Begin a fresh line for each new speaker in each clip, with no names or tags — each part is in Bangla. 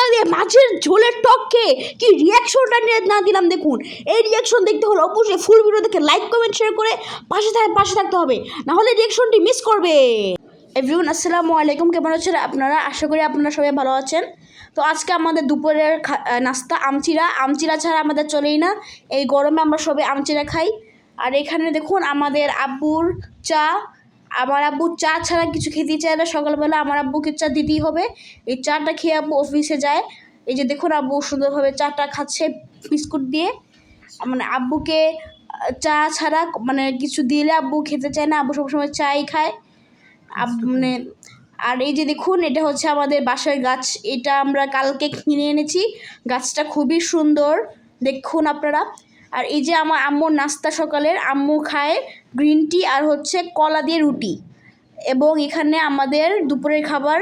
তরকারি দিয়ে মাছের ঝোলের টককে কি রিয়াকশনটা না দিলাম দেখুন। এই রিয়াকশন দেখতে হলে অবশ্যই ফুল ভিডিও দেখে লাইক কমেন্ট শেয়ার করে পাশে থাকতে হবে, নাহলে রিয়াকশনটি মিস করবে। এভরিওয়ান আসসালামু আলাইকুম, কেমন আছেন আপনারা? আশা করি আপনারা সবাই ভালো আছেন। তো আজকে আমাদের দুপুরের নাস্তা আমচিরা ছাড়া আমাদের চলেই না। এই গরমে আমরা সবাই আমচিরা খাই। আর এখানে দেখুন আমাদের আব্বুর চা। আমার আব্বু চা ছাড়া কিছু খেতে চায় না। সকালবেলা আমার আব্বুকে চা দিতেই হবে। এই চাটা খেয়ে আব্বু অফিসে যায়। এই যে দেখুন আব্বু সুন্দরভাবে চাটা খাচ্ছে বিস্কুট দিয়ে। মানে আব্বুকে চা ছাড়া মানে কিছু দিলে আব্বু খেতে চায় না, আব্বু সবসময় চাই খায়। মানে আর এই যে দেখুন এটা হচ্ছে আমাদের বাসার গাছ, এটা আমরা কালকে কিনে এনেছি। গাছটা খুবই সুন্দর দেখুন আপনারা। আর এই যে আমার আম্মুর নাস্তা সকালের, আম্মু খায় গ্রিন টি আর হচ্ছে কলা দিয়ে রুটি। এবং এখানে আমাদের দুপুরের খাবার,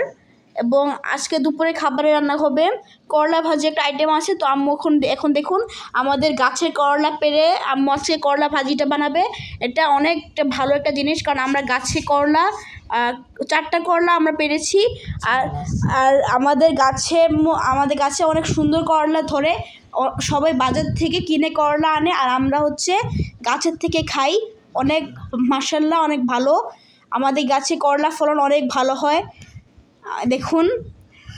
এবং আজকে দুপুরে খাবারে রান্না হবে করলা ভাজি, একটা আইটেম আছে। তো আম্মু এখন দেখুন আমাদের গাছের করলা পেড়ে আম্মু আজকে করলা ভাজিটা বানাবে। এটা অনেকটা ভালো একটা জিনিস, কারণ আমরা গাছে করলা 4টা করলা আমরা পেরেছি। আর আমাদের গাছে অনেক সুন্দর করলা ধরে। সবাই বাজার থেকে কিনে করলা আনে, আর আমরা হচ্ছে গাছের থেকে খাই। অনেক মাশাআল্লাহ, অনেক ভালো। আমাদের গাছে করলা ফলন অনেক ভালো হয়। দেখুন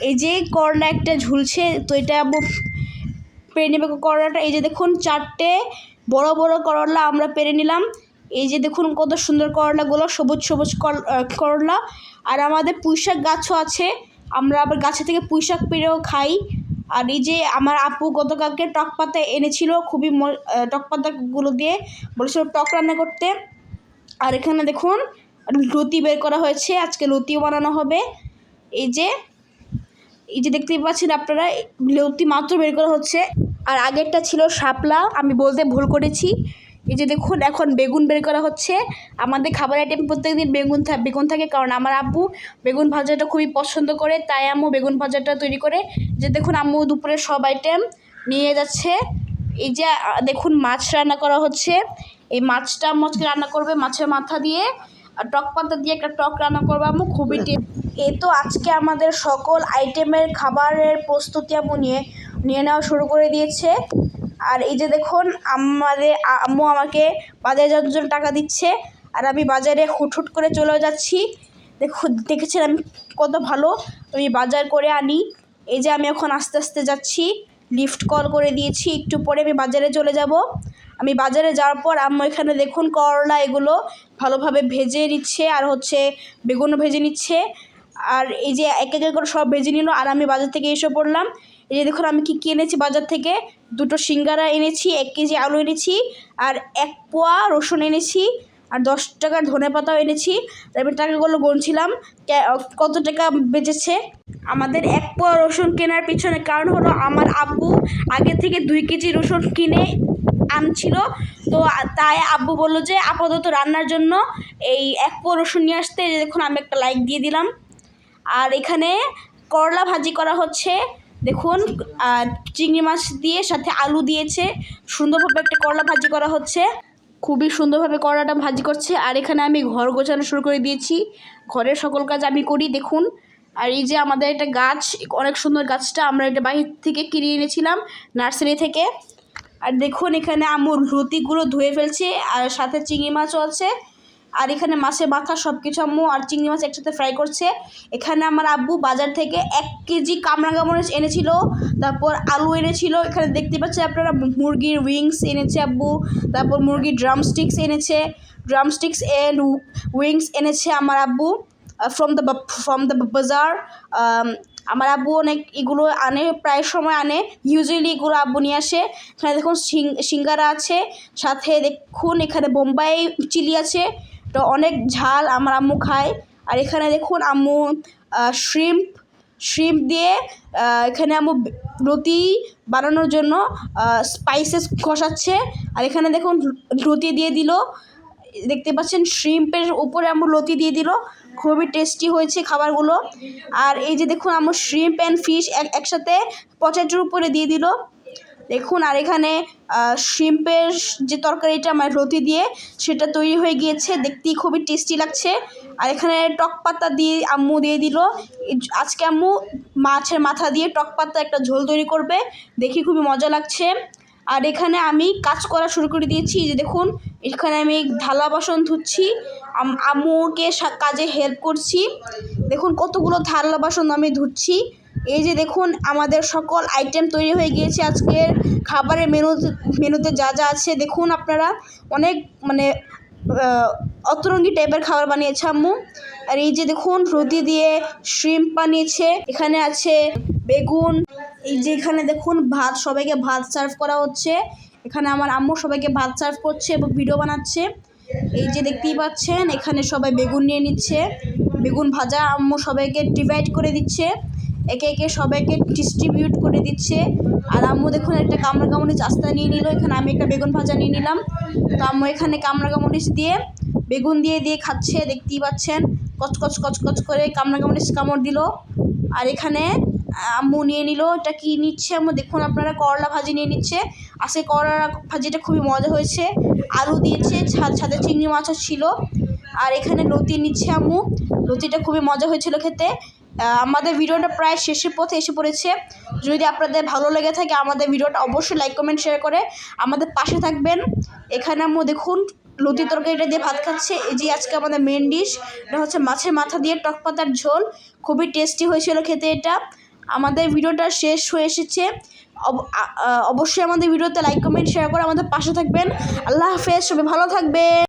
এই যে করলা একটা ঝুলছে, তো এটা পেরে নেবে করলাটা। এই যে দেখুন 4টে বড় বড় করলা আমরা পেরে নিলাম। এই যে দেখুন কত সুন্দর করলাগুলো, সবুজ সবুজ করলা। আর আমাদের পুঁইশাক গাছও আছে, আমরা আবার গাছে থেকে পুঁইশাক পেরেও খাই। আর এই যে আমার আপু গতকালকে টক পাতা এনেছিল, খুবই টক পাতাগুলো দিয়ে বলেছিল টক রান্না করতে। আর এখানে দেখুন লতি বের করা হয়েছে, আজকে লতিও বানানো হবে। এই যে দেখতেই পাচ্ছেন আপনারা, লতি মাত্র বের করা হচ্ছে। আর আগেরটা ছিল শাপলা, আমি বলতে ভুল করেছি। এই যে দেখুন এখন বেগুন বের করা হচ্ছে। আমাদের খাবার আইটেম প্রত্যেকদিন বেগুন থাকে, কারণ আমার আব্বু বেগুন ভাজাটা খুবই পছন্দ করে, তাই আম্মু বেগুন ভাজাটা তৈরি করে। যে দেখুন আম্মু দুপুরে সব আইটেম নিয়ে যাচ্ছে। এই যে দেখুন মাছ রান্না করা হচ্ছে। এই মাছটা আম্মু আজকে রান্না করবে মাছের মাথা দিয়ে, আর টক পাতা দিয়ে একটা টক রান্না করবো আম্মু, খুবই এই তো আজকে আমাদের সকল আইটেমের খাবারের প্রস্তুতি আম্মু নিয়ে নেওয়া শুরু করে দিয়েছে। আর এই যে দেখুন আম্মু আমাকে বাজারে যাওয়ার জন্য টাকা দিচ্ছে, আর আমি বাজারে হুট করে চলে যাচ্ছি। দেখেছেন আমি কত ভালো আমি বাজার করে আনি। এই যে আমি এখন আস্তে আস্তে যাচ্ছি, লিফট কল করে দিয়েছি, একটু পরে আমি বাজারে চলে যাব। আমি বাজারে যাওয়ার পর আম্মু এখানে দেখুন করলা এগুলো ভালোভাবে ভেজে নিচ্ছে, আর হচ্ছে বেগুনও ভেজে নিচ্ছে। আর এই যে এক এক করে সব ভেজে নিল, আর আমি বাজার থেকে এসে পড়লাম। এই যে দেখুন আমি কী এনেছি বাজার থেকে, 2টো সিঙ্গারা এনেছি, 1 কেজি আলু এনেছি, আর 1 পোয়া রসুন এনেছি, আর 10 টাকার ধনেপাতাও এনেছি। আমি টাকাগুলো গুনছিলাম কত টাকা বেঁচেছে। আমাদের 1 পোয়া রসুন কেনার পিছনে কারণ হলো আমার আব্বু আগে থেকে 2 কেজি রসুন কিনে আনছিল। তো তাই আব্বু বললো যে আপাতত রান্নার জন্য এই 1 পোয়া রসুন নিয়ে আসতে। দেখুন আমি একটা লাইক দিয়ে দিলাম। আর এখানে করলা ভাজি করা হচ্ছে দেখুন, চিংড়ি মাছ দিয়ে সাথে আলু দিয়েছে, সুন্দরভাবে একটা করলা ভাজি করা হচ্ছে। খুবই সুন্দরভাবে করলাটা ভাজি করছে। আর এখানে আমি ঘর গোছানো শুরু করে দিয়েছি, ঘরের সকল কাজ আমি করি দেখুন। আর এই যে আমাদের একটা গাছ, অনেক সুন্দর গাছটা, আমরা এটা বাহির থেকে কিনে এনেছিলাম নার্সারি থেকে। আর দেখুন এখানে আম্মুর লতিগুলো ধুয়ে ফেলছে, আর সাথে চিংড়ি মাছও আছে। আর এখানে মাছের মাথা সব কিছু আম্মু আর চিংড়ি মাছ একসাথে ফ্রাই করছে। এখানে আমার আব্বু বাজার থেকে 1 কেজি কামরাঙা মরিচ এনেছিল, তারপর আলু এনেছিল। এখানে দেখতে পাচ্ছেন আপনারা মুরগির উইংস এনেছে আব্বু, তারপর মুরগির ড্রামস্টিক্স এন্ড উইংস এনেছে আমার আব্বু ফ্রম দ্য বাজার। আমার আব্বু অনেক এগুলো আনে, প্রায় সময় আনে, ইউজুয়ালি এগুলো আব্বু নিয়ে আসে। এখানে দেখুন সিঙ্গারা আছে, সাথে দেখুন এখানে বোম্বাই চিলি আছে, তো অনেক ঝাল আমার আম্মু খায়। আর এখানে দেখুন আম্মু শ্রিম্প দিয়ে এখানে আম্মু লতি বানানোর জন্য স্পাইসেস কষাচ্ছে। আর এখানে দেখুন লতি দিয়ে দিল, দেখতে পাচ্ছেন শ্রিম্পের উপরে আম্মু লতি দিয়ে দিল, খুবই টেস্টি হয়েছে খাবারগুলো। আর এই যে দেখুন আম্মু শ্রিম্প অ্যান্ড ফিশ একসাথে পটেটোর উপরে দিয়ে দিল। দেখুন। আর এখানে শ্রিম্পের যে তরকারিটা আমার লতি দিয়ে সেটা তৈরি হয়ে গিয়েছে, দেখতেই খুবই টেস্টি লাগছে। আর এখানে টক পাতা দিয়ে আম্মু দিয়ে দিল। আজকে আম্মু মাছের মাথা দিয়ে টক পাতা একটা ঝোল তৈরি করবে, দেখি খুবই মজা লাগছে। আর এখানে আমি কাজ করা শুরু করে দিয়েছি, যে দেখুন এখানে আমি থালা বাসন ধুচ্ছি, আম্মুকে কাজে হেল্প করছি। দেখুন কতগুলো থালা বাসন আমি ধুচ্ছি। এই যে দেখুন আমাদের সকল আইটেম তৈরি হয়ে গিয়েছে আজকের খাবারের মেনুতে যা যা আছে দেখুন আপনারা। অনেক মানে অতরঙ্গি টাইপের খাবার বানিয়েছে আম্মু। আর এই যে দেখুন লতি দিয়ে শ্রিম্প বানিয়েছে, এখানে আছে বেগুন। এই যে এখানে দেখুন ভাত, সবাইকে ভাত সার্ভ করা হচ্ছে। এখানে আমার আম্মু সবাইকে ভাত সার্ভ করছে এবং ভিডিও বানাচ্ছে। এই যে দেখতেই পাচ্ছেন এখানে সবাই বেগুন নিয়ে নিচ্ছে, বেগুন ভাজা আম্মু সবাইকে ডিভাইড করে দিচ্ছে, একে একে সবাইকে ডিস্ট্রিবিউট করে দিচ্ছে। আর আম্মু দেখুন একটা কামরাঙামরিচ আস্তা নিয়ে নিল, এখানে আমি একটা বেগুন ভাজা নিয়ে নিলাম। তো আম্মু এখানে কামরাঙামরিচ দিয়ে বেগুন দিয়ে দিয়ে খাচ্ছে, দেখতেই পাচ্ছেন কচকচ কচকচ করে কামরাঙামরিচ কামড় দিল। আর এখানে আম্মু নিয়ে নিল, এটা কি নিচ্ছে আম্মু দেখুন আপনারা, করলা ভাজি নিয়ে নিচ্ছে। আজকে করলা ভাজিটা খুবই মজা হয়েছে, আলু দিয়েছে, সাথে চিংড়ি মাছও ছিল। আর এখানে লতি নিচ্ছে আম্মু, লতিটা খুবই মজা হয়েছিল খেতে। আমাদের ভিডিওটা প্রায় শেষের পথে এসে পড়েছে। যদি আপনাদের ভালো লেগে থাকে আমাদের ভিডিওটা অবশ্যই লাইক কমেন্ট শেয়ার করে আমাদের পাশে থাকবেন। এখানে আম্মু দেখুন লতি তরকারিটা দিয়ে ভাত খাচ্ছে। এই যে আজকে আমাদের মেন ডিশ, এটা হচ্ছে মাছের মাথা দিয়ে টক পাতার ঝোল, খুবই টেস্টি হয়েছিল খেতে এটা। আমাদের ভিডিওটা শেষ হয়ে এসেছে। অবশ্যই আমাদের ভিডিওতে লাইক কমেন্ট শেয়ার করে আমাদের পাশে থাকবেন। আল্লাহ হাফেজ, সবাই ভালো থাকবেন।